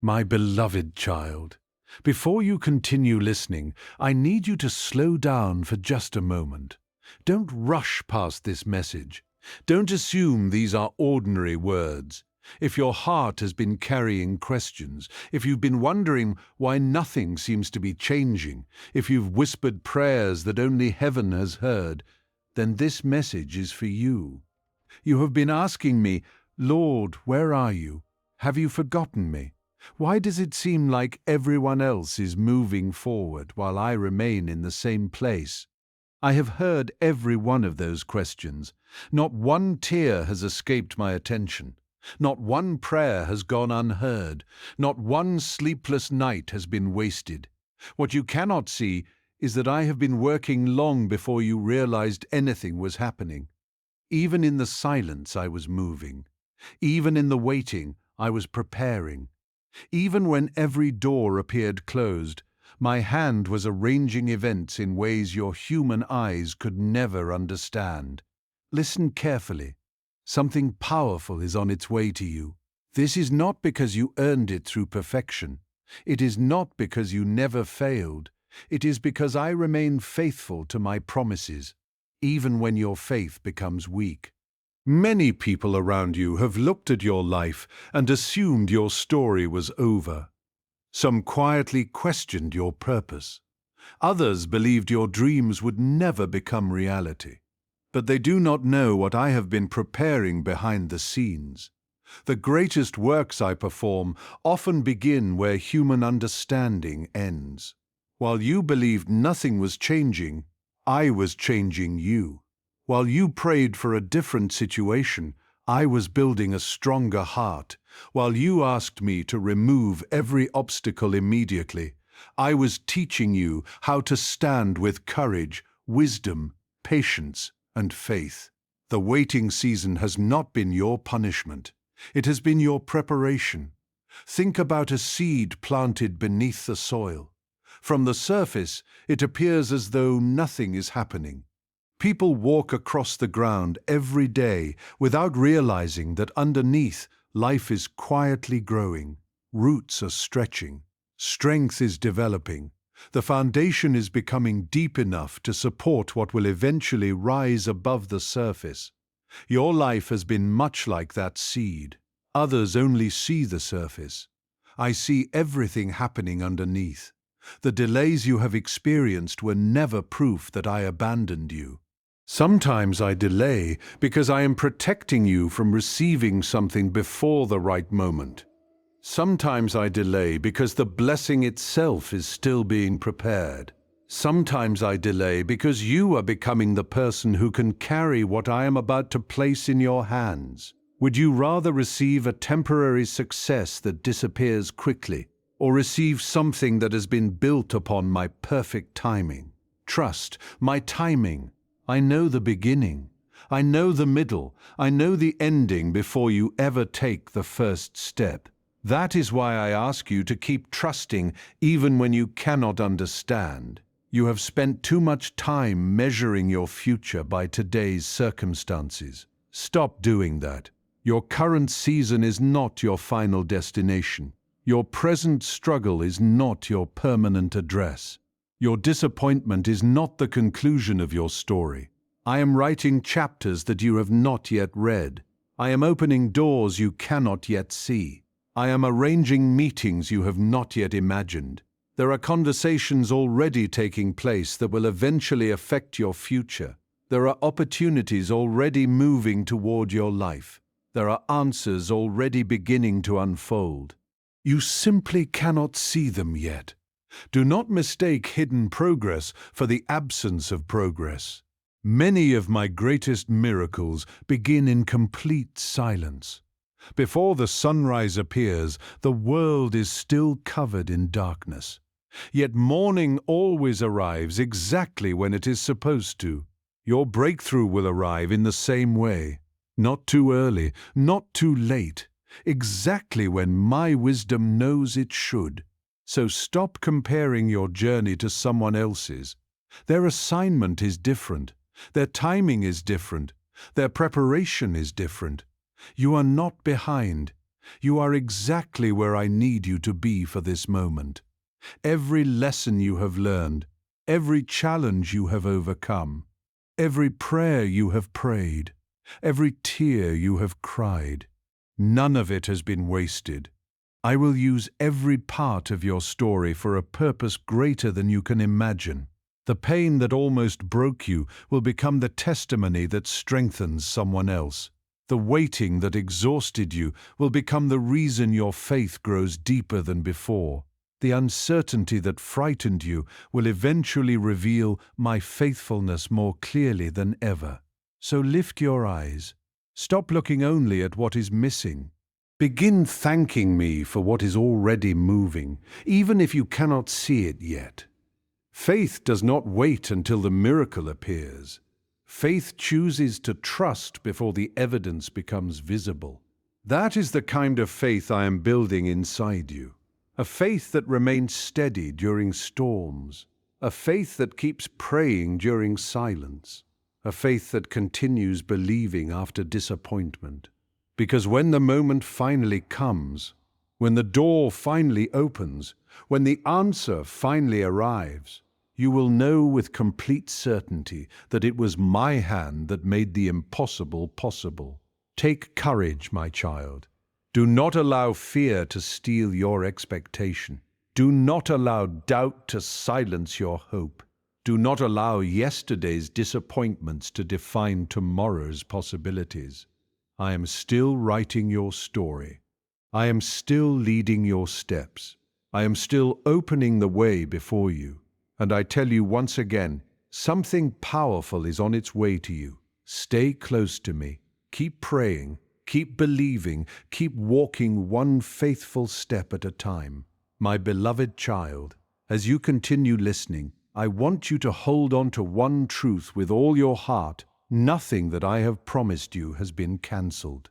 My beloved child, before you continue listening, I need you to slow down for just a moment. Don't rush past this message. Don't assume these are ordinary words. If your heart has been carrying questions, if you've been wondering why nothing seems to be changing, if you've whispered prayers that only heaven has heard, then this message is for you. You have been asking me, Lord, where are you? Have you forgotten me? Why does it seem like everyone else is moving forward while I remain in the same place? I have heard every one of those questions. Not one tear has escaped my attention. Not one prayer has gone unheard. Not one sleepless night has been wasted. What you cannot see is that I have been working long before you realized anything was happening. Even in the silence I was moving. Even in the waiting I was preparing. Even when every door appeared closed, my hand was arranging events in ways your human eyes could never understand. Listen carefully. Something powerful is on its way to you. This is not because you earned it through perfection. It is not because you never failed. It is because I remain faithful to my promises, even when your faith becomes weak. Many people around you have looked at your life and assumed your story was over. Some quietly questioned your purpose. Others believed your dreams would never become reality. But they do not know what I have been preparing behind the scenes. The greatest works I perform often begin where human understanding ends. While you believed nothing was changing, I was changing you. While you prayed for a different situation, I was building a stronger heart. While you asked me to remove every obstacle immediately, I was teaching you how to stand with courage, wisdom, patience, and faith. The waiting season has not been your punishment. It has been your preparation. Think about a seed planted beneath the soil. From the surface, it appears as though nothing is happening. People walk across the ground every day without realizing that underneath, life is quietly growing. Roots are stretching. Strength is developing. The foundation is becoming deep enough to support what will eventually rise above the surface. Your life has been much like that seed. Others only see the surface. I see everything happening underneath. The delays you have experienced were never proof that I abandoned you. Sometimes I delay because I am protecting you from receiving something before the right moment. Sometimes I delay because the blessing itself is still being prepared. Sometimes I delay because you are becoming the person who can carry what I am about to place in your hands. Would you rather receive a temporary success that disappears quickly, or receive something that has been built upon my perfect timing? Trust my timing. I know the beginning. I know the middle. I know the ending before you ever take the first step. That is why I ask you to keep trusting even when you cannot understand. You have spent too much time measuring your future by today's circumstances. Stop doing that. Your current season is not your final destination. Your present struggle is not your permanent address. Your disappointment is not the conclusion of your story. I am writing chapters that you have not yet read. I am opening doors you cannot yet see. I am arranging meetings you have not yet imagined. There are conversations already taking place that will eventually affect your future. There are opportunities already moving toward your life. There are answers already beginning to unfold. You simply cannot see them yet. Do not mistake hidden progress for the absence of progress. Many of my greatest miracles begin in complete silence. Before the sunrise appears, the world is still covered in darkness. Yet morning always arrives exactly when it is supposed to. Your breakthrough will arrive in the same way. Not too early, not too late. Exactly when my wisdom knows it should. So stop comparing your journey to someone else's. Their assignment is different. Their timing is different. Their preparation is different. You are not behind. You are exactly where I need you to be for this moment. Every lesson you have learned, every challenge you have overcome, every prayer you have prayed, every tear you have cried, none of it has been wasted. I will use every part of your story for a purpose greater than you can imagine. The pain that almost broke you will become the testimony that strengthens someone else. The waiting that exhausted you will become the reason your faith grows deeper than before. The uncertainty that frightened you will eventually reveal my faithfulness more clearly than ever. So lift your eyes. Stop looking only at what is missing. Begin thanking me for what is already moving, even if you cannot see it yet. Faith does not wait until the miracle appears. Faith chooses to trust before the evidence becomes visible. That is the kind of faith I am building inside you. A faith that remains steady during storms. A faith that keeps praying during silence. A faith that continues believing after disappointment. Because when the moment finally comes, when the door finally opens, when the answer finally arrives, you will know with complete certainty that it was my hand that made the impossible possible. Take courage, my child. Do not allow fear to steal your expectation. Do not allow doubt to silence your hope. Do not allow yesterday's disappointments to define tomorrow's possibilities. I am still writing your story. I am still leading your steps. I am still opening the way before you. And I tell you once again, something powerful is on its way to you. Stay close to me. Keep praying. Keep believing. Keep walking one faithful step at a time. My beloved child, as you continue listening, I want you to hold on to one truth with all your heart. Nothing that I have promised you has been cancelled.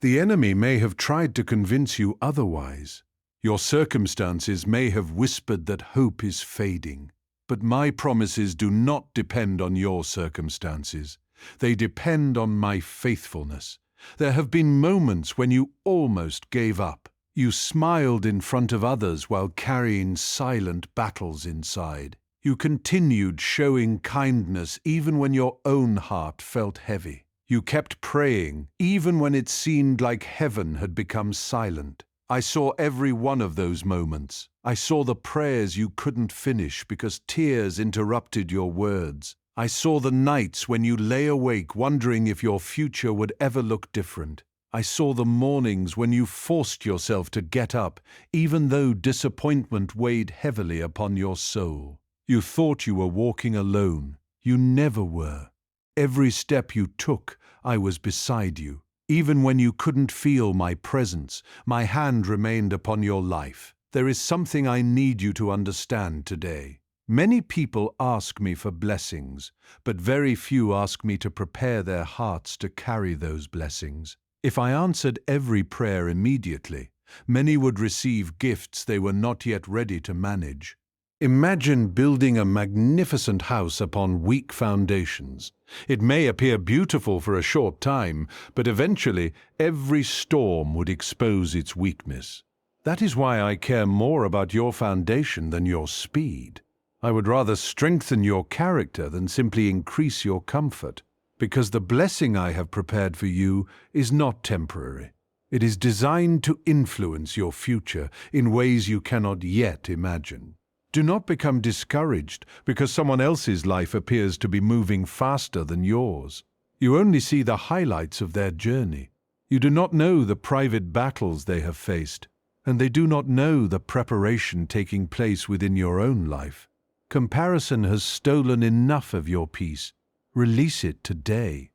The enemy may have tried to convince you otherwise. Your circumstances may have whispered that hope is fading. But my promises do not depend on your circumstances. They depend on my faithfulness. There have been moments when you almost gave up. You smiled in front of others while carrying silent battles inside. You continued showing kindness even when your own heart felt heavy. You kept praying even when it seemed like heaven had become silent. I saw every one of those moments. I saw the prayers you couldn't finish because tears interrupted your words. I saw the nights when you lay awake wondering if your future would ever look different. I saw the mornings when you forced yourself to get up, even though disappointment weighed heavily upon your soul. You thought you were walking alone. You never were. Every step you took, I was beside you. Even when you couldn't feel my presence, my hand remained upon your life. There is something I need you to understand today. Many people ask me for blessings, but very few ask me to prepare their hearts to carry those blessings. If I answered every prayer immediately, many would receive gifts they were not yet ready to manage. Imagine building a magnificent house upon weak foundations. It may appear beautiful for a short time, but eventually every storm would expose its weakness. That is why I care more about your foundation than your speed. I would rather strengthen your character than simply increase your comfort, because the blessing I have prepared for you is not temporary. It is designed to influence your future in ways you cannot yet imagine. Do not become discouraged because someone else's life appears to be moving faster than yours. You only see the highlights of their journey. You do not know the private battles they have faced, and they do not know the preparation taking place within your own life. Comparison has stolen enough of your peace. Release it today.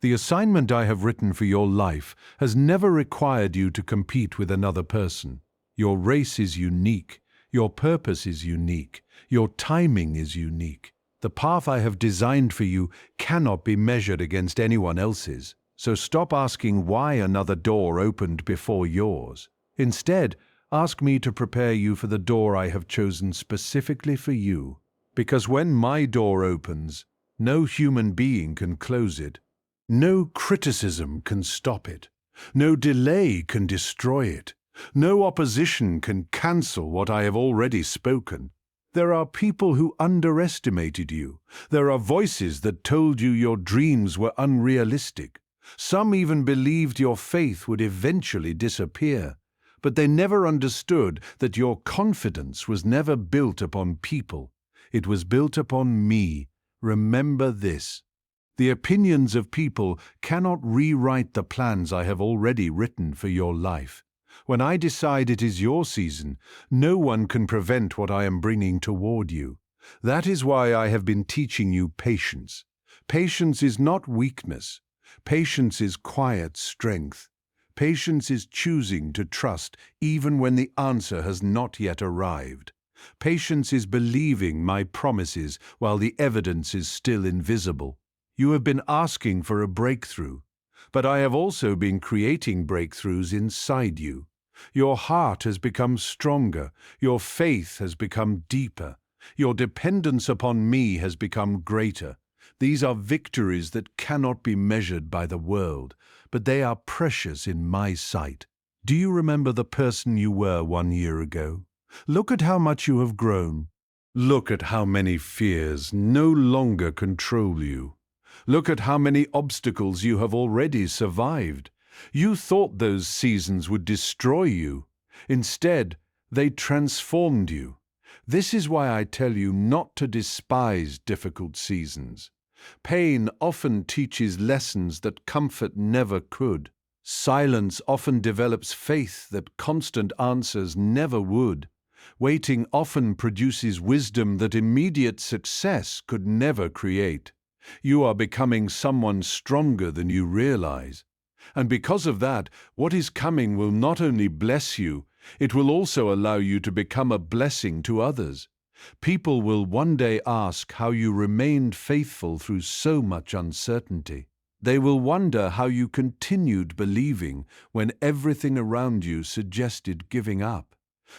The assignment I have written for your life has never required you to compete with another person. Your race is unique. Your purpose is unique. Your timing is unique. The path I have designed for you cannot be measured against anyone else's. So stop asking why another door opened before yours. Instead, ask me to prepare you for the door I have chosen specifically for you. Because when my door opens, no human being can close it. No criticism can stop it. No delay can destroy it. No opposition can cancel what I have already spoken. There are people who underestimated you. There are voices that told you your dreams were unrealistic. Some even believed your faith would eventually disappear. But they never understood that your confidence was never built upon people. It was built upon me. Remember this. The opinions of people cannot rewrite the plans I have already written for your life. When I decide it is your season, no one can prevent what I am bringing toward you. That is why I have been teaching you patience. Patience is not weakness. Patience is quiet strength. Patience is choosing to trust even when the answer has not yet arrived. Patience is believing my promises while the evidence is still invisible. You have been asking for a breakthrough, but I have also been creating breakthroughs inside you. Your heart has become stronger, your faith has become deeper, your dependence upon me has become greater. These are victories that cannot be measured by the world, but they are precious in my sight. Do you remember the person you were 1 year ago? Look at how much you have grown. Look at how many fears no longer control you. Look at how many obstacles you have already survived. You thought those seasons would destroy you. Instead, they transformed you. This is why I tell you not to despise difficult seasons. Pain often teaches lessons that comfort never could. Silence often develops faith that constant answers never would. Waiting often produces wisdom that immediate success could never create. You are becoming someone stronger than you realize. And because of that, what is coming will not only bless you, it will also allow you to become a blessing to others. People will one day ask how you remained faithful through so much uncertainty. They will wonder how you continued believing when everything around you suggested giving up.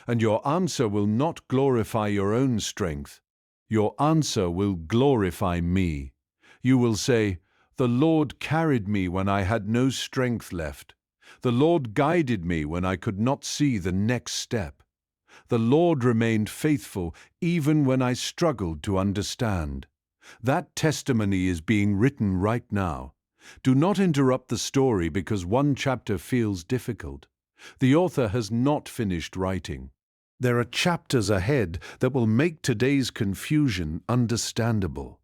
And your answer will not glorify your own strength. Your answer will glorify me. You will say, "The Lord carried me when I had no strength left. The Lord guided me when I could not see the next step. The Lord remained faithful even when I struggled to understand." That testimony is being written right now. Do not interrupt the story because one chapter feels difficult. The author has not finished writing. There are chapters ahead that will make today's confusion understandable.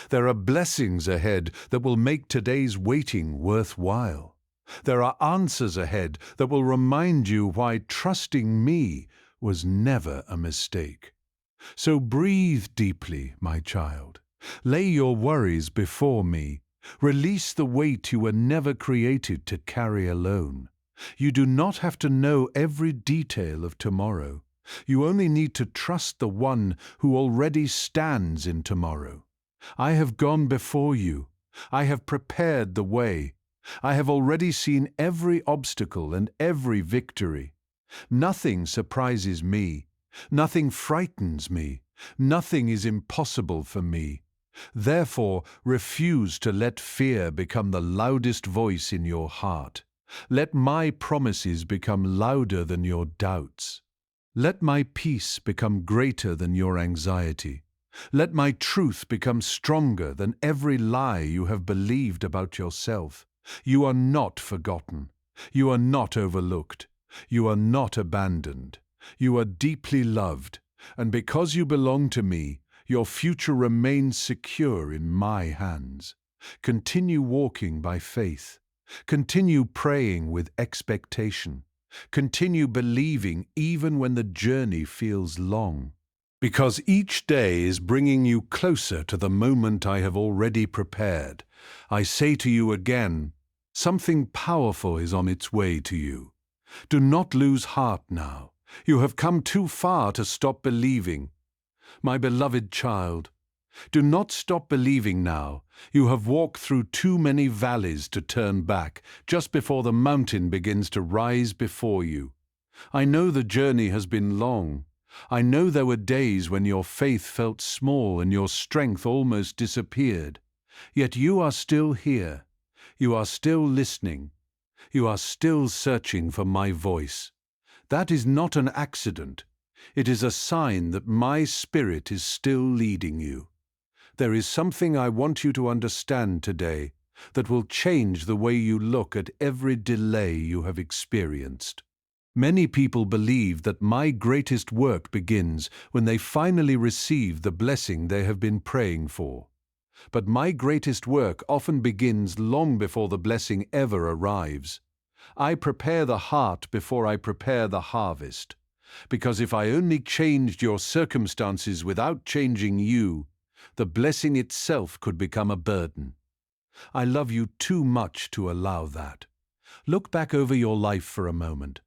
There are blessings ahead that will make today's waiting worthwhile. There are answers ahead that will remind you why trusting me was never a mistake. So breathe deeply, my child. Lay your worries before me. Release the weight you were never created to carry alone. You do not have to know every detail of tomorrow. You only need to trust the one who already stands in tomorrow. I have gone before you. I have prepared the way. I have already seen every obstacle and every victory. Nothing surprises me. Nothing frightens me. Nothing is impossible for me. Therefore, refuse to let fear become the loudest voice in your heart. Let my promises become louder than your doubts. Let my peace become greater than your anxiety. Let my truth become stronger than every lie you have believed about yourself. You are not forgotten. You are not overlooked. You are not abandoned. You are deeply loved, and because you belong to me, your future remains secure in my hands. Continue walking by faith. Continue praying with expectation. Continue believing even when the journey feels long. Because each day is bringing you closer to the moment I have already prepared. I say to you again, something powerful is on its way to you. Do not lose heart now. You have come too far to stop believing. My beloved child, do not stop believing now. You have walked through too many valleys to turn back just before the mountain begins to rise before you. I know the journey has been long. I know there were days when your faith felt small and your strength almost disappeared. Yet you are still here. You are still listening. You are still searching for my voice. That is not an accident. It is a sign that my spirit is still leading you. There is something I want you to understand today that will change the way you look at every delay you have experienced. Many people believe that my greatest work begins when they finally receive the blessing they have been praying for. But my greatest work often begins long before the blessing ever arrives. I prepare the heart before I prepare the harvest. Because if I only changed your circumstances without changing you, the blessing itself could become a burden. I love you too much to allow that. Look back over your life for a moment.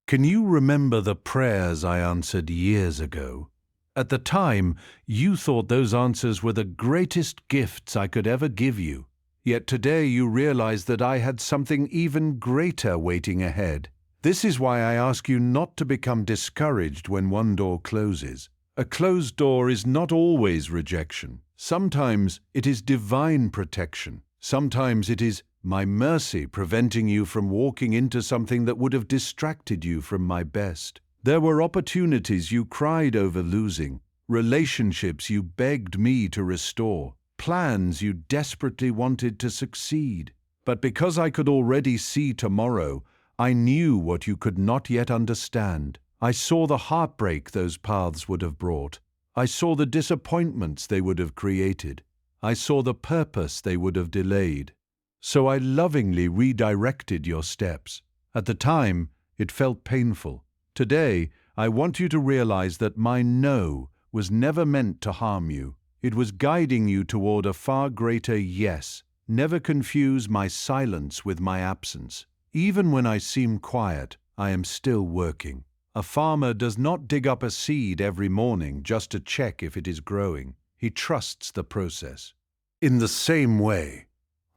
Can you remember the prayers I answered years ago? At the time, you thought those answers were the greatest gifts I could ever give you. Yet today you realize that I had something even greater waiting ahead. This is why I ask you not to become discouraged when one door closes. A closed door is not always rejection. Sometimes it is divine protection. Sometimes it is my mercy preventing you from walking into something that would have distracted you from my best. There were opportunities you cried over losing, relationships you begged me to restore, plans you desperately wanted to succeed. But because I could already see tomorrow, I knew what you could not yet understand. I saw the heartbreak those paths would have brought. I saw the disappointments they would have created. I saw the purpose they would have delayed. So I lovingly redirected your steps. At the time, it felt painful. Today, I want you to realize that my no was never meant to harm you. It was guiding you toward a far greater yes. Never confuse my silence with my absence. Even when I seem quiet, I am still working. A farmer does not dig up a seed every morning just to check if it is growing. He trusts the process. In the same way,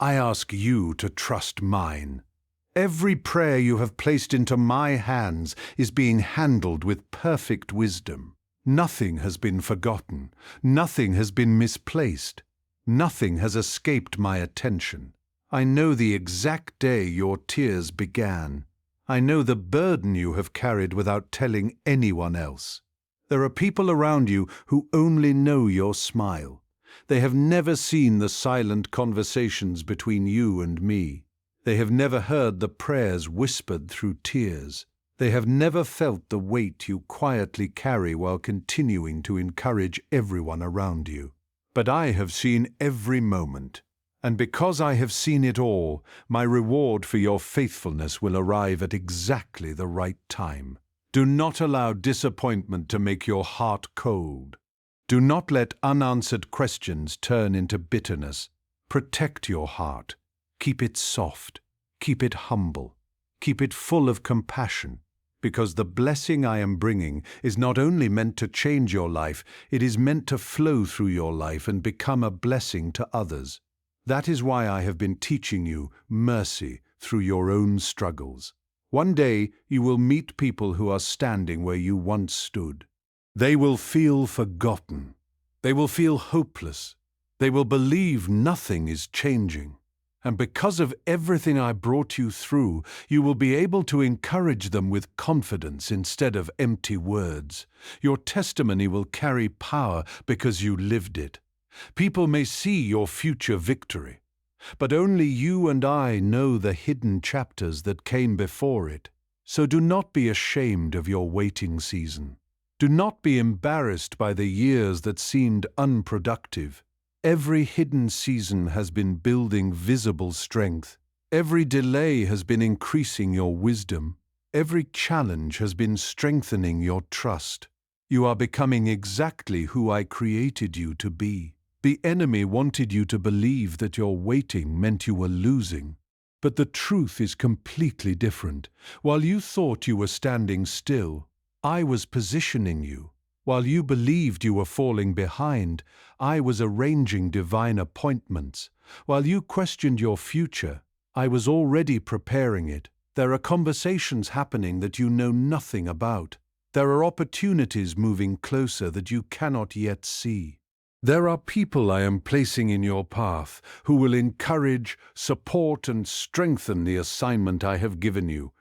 I ask you to trust mine. Every prayer you have placed into my hands is being handled with perfect wisdom. Nothing has been forgotten. Nothing has been misplaced. Nothing has escaped my attention. I know the exact day your tears began. I know the burden you have carried without telling anyone else. There are people around you who only know your smile. They have never seen the silent conversations between you and me. They have never heard the prayers whispered through tears. They have never felt the weight you quietly carry while continuing to encourage everyone around you. But I have seen every moment. And because I have seen it all, my reward for your faithfulness will arrive at exactly the right time. Do not allow disappointment to make your heart cold. Do not let unanswered questions turn into bitterness. Protect your heart. Keep it soft. Keep it humble. Keep it full of compassion. Because the blessing I am bringing is not only meant to change your life, it is meant to flow through your life and become a blessing to others. That is why I have been teaching you mercy through your own struggles. One day you will meet people who are standing where you once stood. They will feel forgotten. They will feel hopeless. They will believe nothing is changing. And because of everything I brought you through, you will be able to encourage them with confidence instead of empty words. Your testimony will carry power because you lived it. People may see your future victory, but only you and I know the hidden chapters that came before it. So do not be ashamed of your waiting season. Do not be embarrassed by the years that seemed unproductive. Every hidden season has been building visible strength. Every delay has been increasing your wisdom. Every challenge has been strengthening your trust. You are becoming exactly who I created you to be. The enemy wanted you to believe that your waiting meant you were losing. But the truth is completely different. While you thought you were standing still, I was positioning you. While you believed you were falling behind, I was arranging divine appointments. While you questioned your future, I was already preparing it. There are conversations happening that you know nothing about. There are opportunities moving closer that you cannot yet see. There are people I am placing in your path who will encourage, support, and strengthen the assignment I have given you.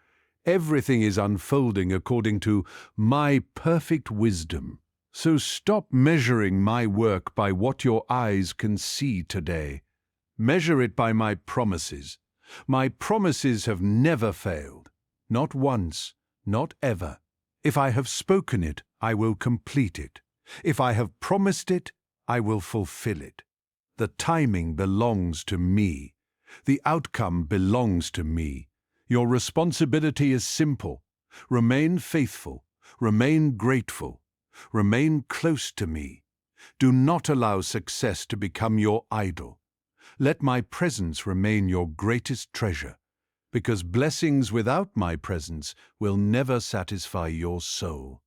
Everything is unfolding according to my perfect wisdom. So stop measuring my work by what your eyes can see today. Measure it by my promises. My promises have never failed. Not once, not ever. If I have spoken it, I will complete it. If I have promised it, I will fulfill it. The timing belongs to me. The outcome belongs to me. Your responsibility is simple. Remain faithful. Remain grateful. Remain close to me. Do not allow success to become your idol. Let my presence remain your greatest treasure, because blessings without my presence will never satisfy your soul.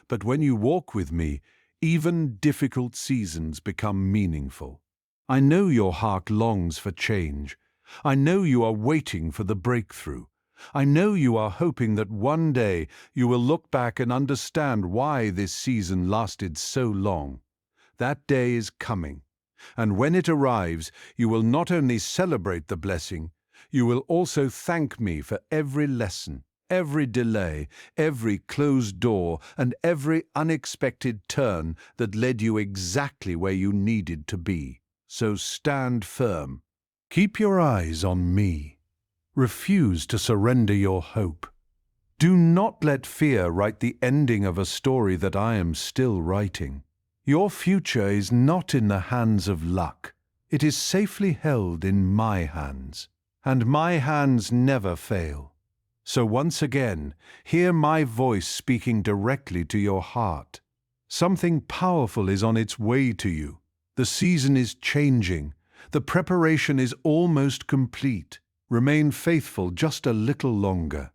But when you walk with me, even difficult seasons become meaningful. I know your heart longs for change. I know you are waiting for the breakthrough. I know you are hoping that one day you will look back and understand why this season lasted so long. That day is coming, and when it arrives, you will not only celebrate the blessing, you will also thank me for every lesson, every delay, every closed door, and every unexpected turn that led you exactly where you needed to be. So stand firm. Keep your eyes on me. Refuse to surrender your hope. Do not let fear write the ending of a story that I am still writing. Your future is not in the hands of luck. It is safely held in my hands, and my hands never fail. So once again, hear my voice speaking directly to your heart. Something powerful is on its way to you. The season is changing. The preparation is almost complete. Remain faithful just a little longer.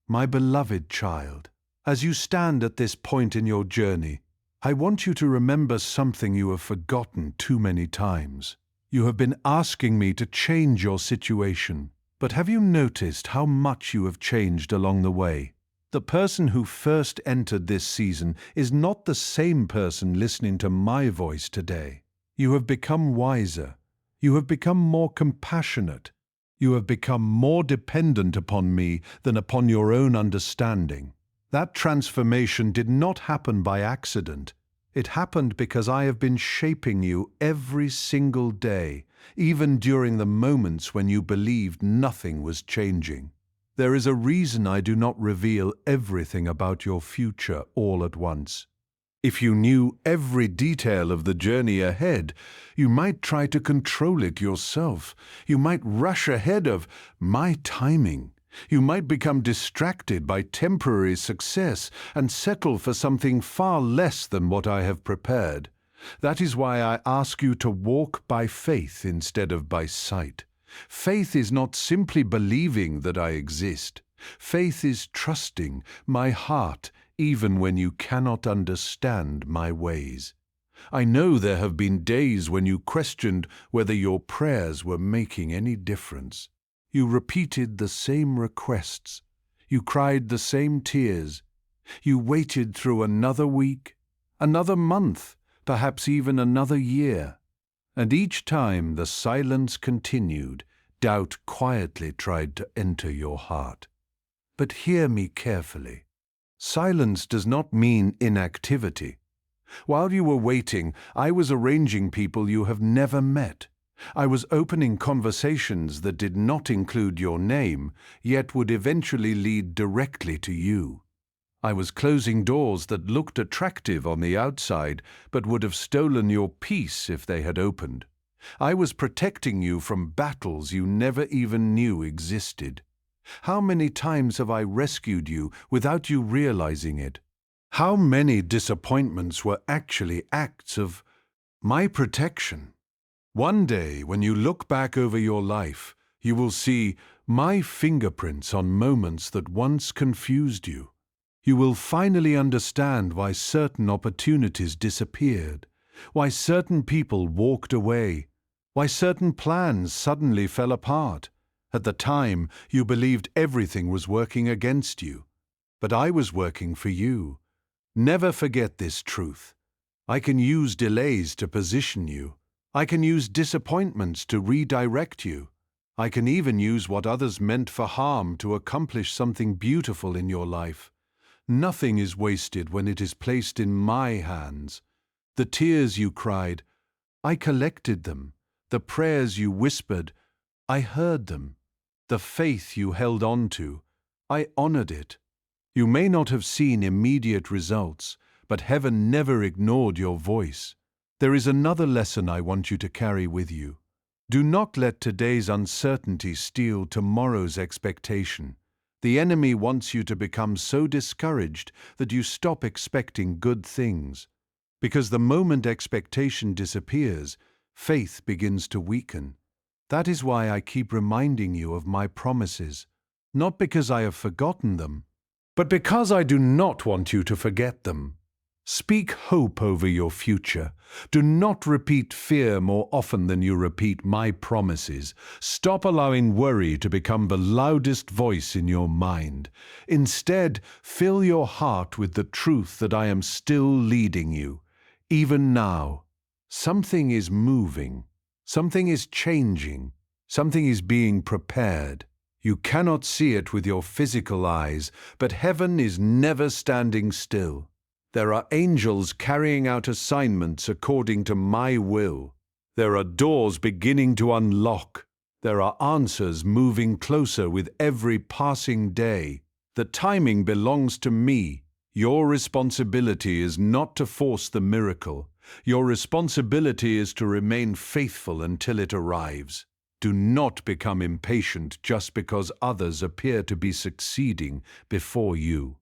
My beloved child, as you stand at this point in your journey, I want you to remember something you have forgotten too many times. You have been asking me to change your situation, but have you noticed how much you have changed along the way? The person who first entered this season is not the same person listening to my voice today. You have become wiser. You have become more compassionate. You have become more dependent upon me than upon your own understanding. That transformation did not happen by accident. It happened because I have been shaping you every single day, even during the moments when you believed nothing was changing. There is a reason I do not reveal everything about your future all at once. If you knew every detail of the journey ahead, you might try to control it yourself. You might rush ahead of my timing. You might become distracted by temporary success and settle for something far less than what I have prepared. That is why I ask you to walk by faith instead of by sight. Faith is not simply believing that I exist. Faith is trusting my heart even when you cannot understand my ways. I know there have been days when you questioned whether your prayers were making any difference. You repeated the same requests. You cried the same tears. You waited through another week, another month, perhaps even another year. And each time the silence continued, doubt quietly tried to enter your heart. But hear me carefully. Silence does not mean inactivity. While you were waiting, I was arranging people you have never met. I was opening conversations that did not include your name, yet would eventually lead directly to you. I was closing doors that looked attractive on the outside, but would have stolen your peace if they had opened. I was protecting you from battles you never even knew existed. How many times have I rescued you without you realizing it? How many disappointments were actually acts of my protection? One day, when you look back over your life, you will see my fingerprints on moments that once confused you. You will finally understand why certain opportunities disappeared, why certain people walked away, why certain plans suddenly fell apart. At the time, you believed everything was working against you, but I was working for you. Never forget this truth. I can use delays to position you. I can use disappointments to redirect you. I can even use what others meant for harm to accomplish something beautiful in your life. Nothing is wasted when it is placed in my hands. The tears you cried, I collected them. The prayers you whispered, I heard them. The faith you held on to, I honored it. You may not have seen immediate results, but heaven never ignored your voice. There is another lesson I want you to carry with you. Do not let today's uncertainty steal tomorrow's expectation. The enemy wants you to become so discouraged that you stop expecting good things. Because the moment expectation disappears, faith begins to weaken. That is why I keep reminding you of my promises, not because I have forgotten them, but because I do not want you to forget them. Speak hope over your future. Do not repeat fear more often than you repeat my promises. Stop allowing worry to become the loudest voice in your mind. Instead, fill your heart with the truth that I am still leading you. Even now, something is moving. Something is changing. Something is being prepared. You cannot see it with your physical eyes, but heaven is never standing still. There are angels carrying out assignments according to my will. There are doors beginning to unlock. There are answers moving closer with every passing day. The timing belongs to me. Your responsibility is not to force the miracle. Your responsibility is to remain faithful until it arrives. Do not become impatient just because others appear to be succeeding before you.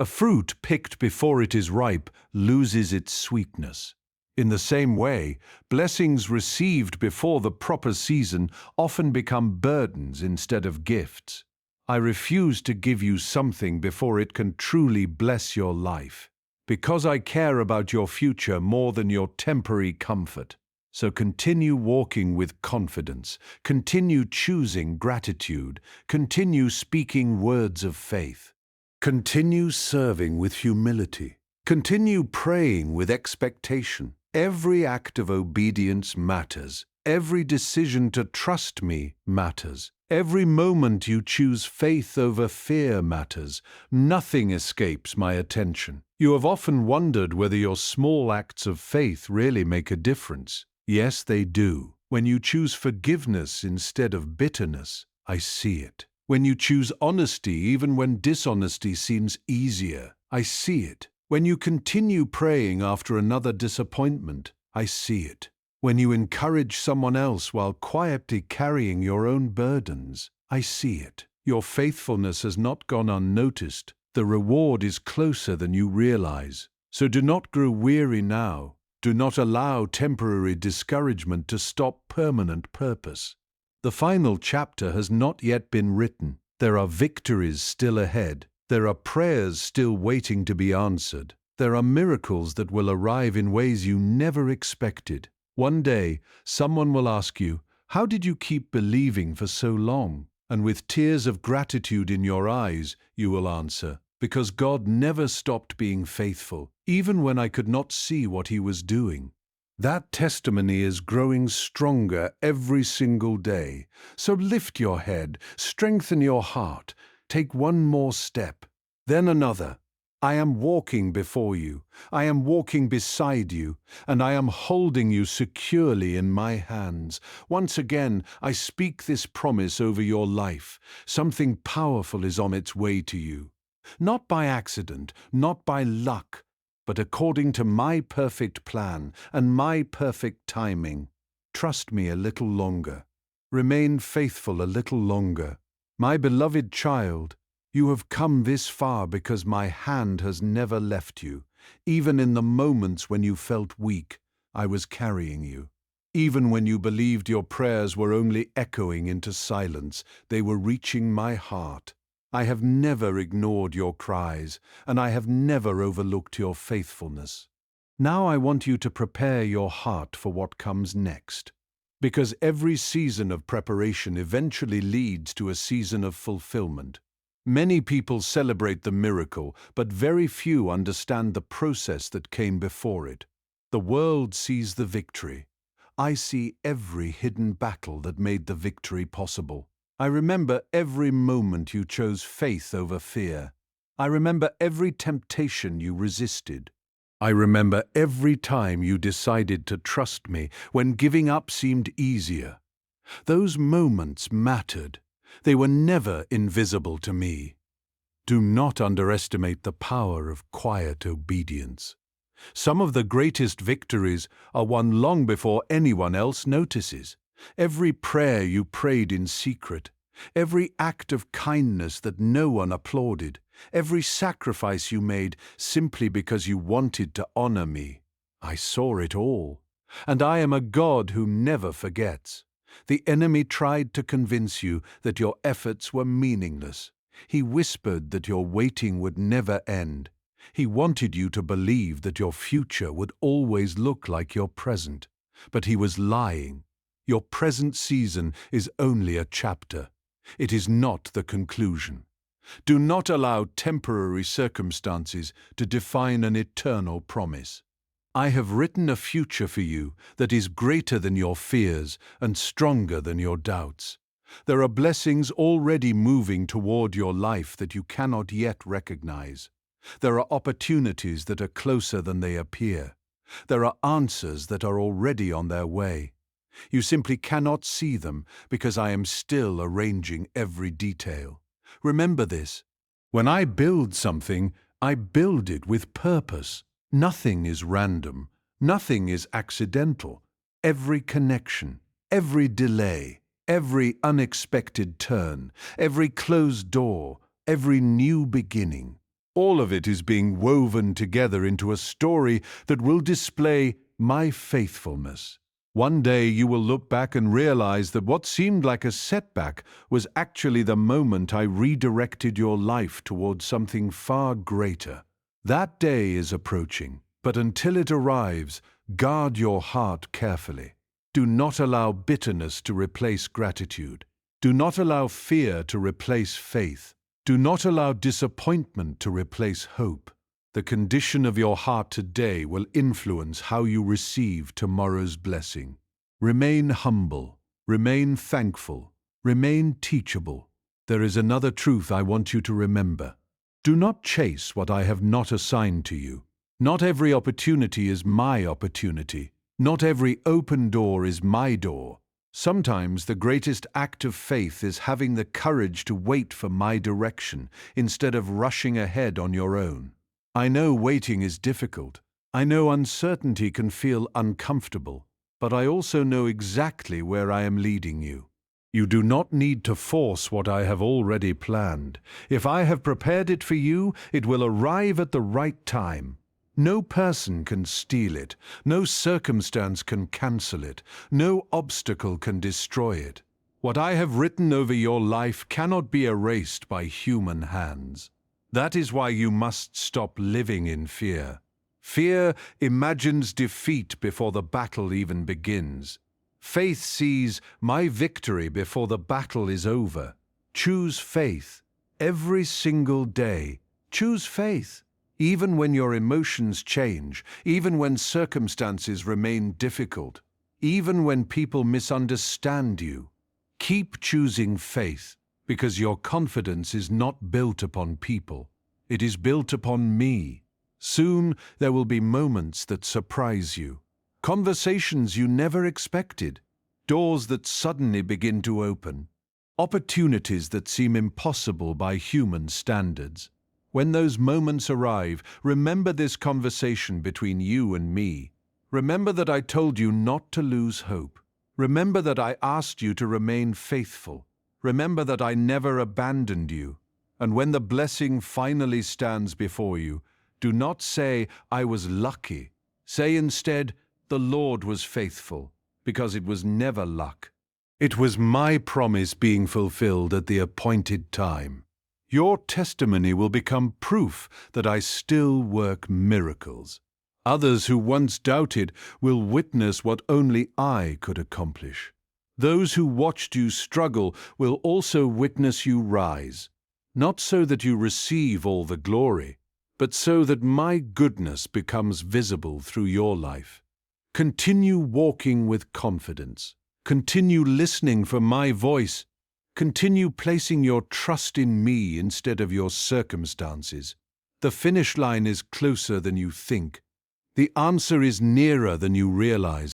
A fruit picked before it is ripe loses its sweetness. In the same way, blessings received before the proper season often become burdens instead of gifts. I refuse to give you something before it can truly bless your life, because I care about your future more than your temporary comfort. So continue walking with confidence, continue choosing gratitude, continue speaking words of faith. Continue serving with humility. Continue praying with expectation. Every act of obedience matters. Every decision to trust me matters. Every moment you choose faith over fear matters. Nothing escapes my attention. You have often wondered whether your small acts of faith really make a difference. Yes, they do. When you choose forgiveness instead of bitterness, I see it. When you choose honesty even when dishonesty seems easier, I see it. When you continue praying after another disappointment, I see it. When you encourage someone else while quietly carrying your own burdens, I see it. Your faithfulness has not gone unnoticed. The reward is closer than you realize. So do not grow weary now. Do not allow temporary discouragement to stop permanent purpose. The final chapter has not yet been written. There are victories still ahead. There are prayers still waiting to be answered. There are miracles that will arrive in ways you never expected. One day, someone will ask you, "How did you keep believing for so long?" And with tears of gratitude in your eyes, you will answer, "Because God never stopped being faithful, even when I could not see what He was doing." That testimony is growing stronger every single day. So lift your head, strengthen your heart, take one more step, then another. I am walking before you, I am walking beside you, and I am holding you securely in my hands. Once again, I speak this promise over your life. Something powerful is on its way to you. Not by accident, not by luck, but according to my perfect plan and my perfect timing. Trust me a little longer. Remain faithful a little longer. My beloved child, you have come this far because my hand has never left you. Even in the moments when you felt weak, I was carrying you. Even when you believed your prayers were only echoing into silence, they were reaching my heart. I have never ignored your cries, and I have never overlooked your faithfulness. Now I want you to prepare your heart for what comes next, because every season of preparation eventually leads to a season of fulfillment. Many people celebrate the miracle, but very few understand the process that came before it. The world sees the victory. I see every hidden battle that made the victory possible. I remember every moment you chose faith over fear. I remember every temptation you resisted. I remember every time you decided to trust me when giving up seemed easier. Those moments mattered. They were never invisible to me. Do not underestimate the power of quiet obedience. Some of the greatest victories are won long before anyone else notices. Every prayer you prayed in secret, every act of kindness that no one applauded, every sacrifice you made simply because you wanted to honor me. I saw it all, and I am a God who never forgets. The enemy tried to convince you that your efforts were meaningless. He whispered that your waiting would never end. He wanted you to believe that your future would always look like your present. But he was lying. Your present season is only a chapter. It is not the conclusion. Do not allow temporary circumstances to define an eternal promise. I have written a future for you that is greater than your fears and stronger than your doubts. There are blessings already moving toward your life that you cannot yet recognize. There are opportunities that are closer than they appear. There are answers that are already on their way. You simply cannot see them because I am still arranging every detail. Remember this. When I build something, I build it with purpose. Nothing is random. Nothing is accidental. Every connection, every delay, every unexpected turn, every closed door, every new beginning, all of it is being woven together into a story that will display my faithfulness. One day you will look back and realize that what seemed like a setback was actually the moment I redirected your life towards something far greater. That day is approaching, but until it arrives, guard your heart carefully. Do not allow bitterness to replace gratitude. Do not allow fear to replace faith. Do not allow disappointment to replace hope. The condition of your heart today will influence how you receive tomorrow's blessing. Remain humble. Remain thankful. Remain teachable. There is another truth I want you to remember. Do not chase what I have not assigned to you. Not every opportunity is my opportunity. Not every open door is my door. Sometimes the greatest act of faith is having the courage to wait for my direction instead of rushing ahead on your own. I know waiting is difficult. I know uncertainty can feel uncomfortable, but I also know exactly where I am leading you. You do not need to force what I have already planned. If I have prepared it for you, it will arrive at the right time. No person can steal it. No circumstance can cancel it. No obstacle can destroy it. What I have written over your life cannot be erased by human hands. That is why you must stop living in fear. Fear imagines defeat before the battle even begins. Faith sees my victory before the battle is over. Choose faith. Every single day, choose faith. Even when your emotions change, even when circumstances remain difficult, even when people misunderstand you, keep choosing faith, because your confidence is not built upon people. It is built upon me. Soon there will be moments that surprise you, conversations you never expected, doors that suddenly begin to open, opportunities that seem impossible by human standards. When those moments arrive, remember this conversation between you and me. Remember that I told you not to lose hope. Remember that I asked you to remain faithful. Remember that I never abandoned you. And when the blessing finally stands before you, do not say, I was lucky. Say instead, the Lord was faithful, because it was never luck. It was my promise being fulfilled at the appointed time. Your testimony will become proof that I still work miracles. Others who once doubted will witness what only I could accomplish. Those who watched you struggle will also witness you rise, not so that you receive all the glory, but so that my goodness becomes visible through your life. Continue walking with confidence. Continue listening for my voice. Continue placing your trust in me instead of your circumstances. The finish line is closer than you think. The answer is nearer than you realize.